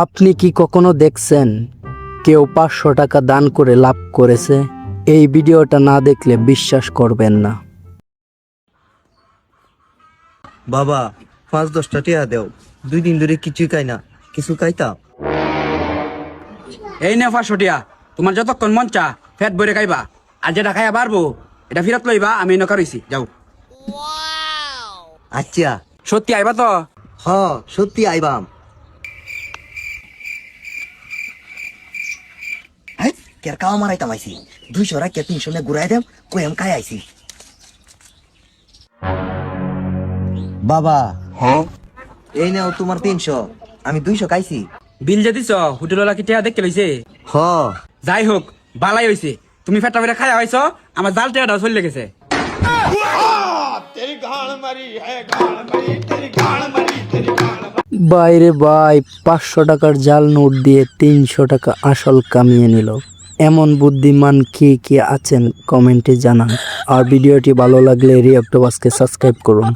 আপনি কি কখনো দেখছেন কেউ 500 টাকা দান করে লাভ করেছে? এই ভিডিওটা না দেখলে বিশ্বাস করবেন না। বাবা 5-10টা টিয়া দেও, 2 দিন ধরে কিছুই খাই না, কিছু খাইতা। এই নে 500 টিয়া, তোমার যতক্ষণ মন চা ফ্যাট ভরে খাইবা, আর যেটা খাইয়া পারবো এটা ফিরত লইবা। আমি নকা রইছি, যাও। আচ্ছা সত্যি আইবা তো? হ, সত্যি আইবাম। কের কাও মারাইতাম আইছি, 200 রাখ 300 নে ঘুরাই দেম, কইম খাই আইছি। বাবা এই নাও তোমার 300, আমি 200 খাইছি। বিল যে দিছ হোটেলওয়ালা কি টিয়া দেখে লইছে? হ, যাই হোক, বালাই হইছে, তুমি ফেটা ফেটা খাইয়া হইছো, আমার জাল টিয়াটাও চলে গেছে। বাইরে ভাই, 500 টাকার জাল নোট দিয়ে 300 টাকা আসল কামিয়ে নিল। এমন বুদ্ধিমান কে আছেন কমেন্টে জানান। আর ভিডিওটি ভালো লাগলে রিঅ্যাক্টবাসকে সাবস্ক্রাইব করুন।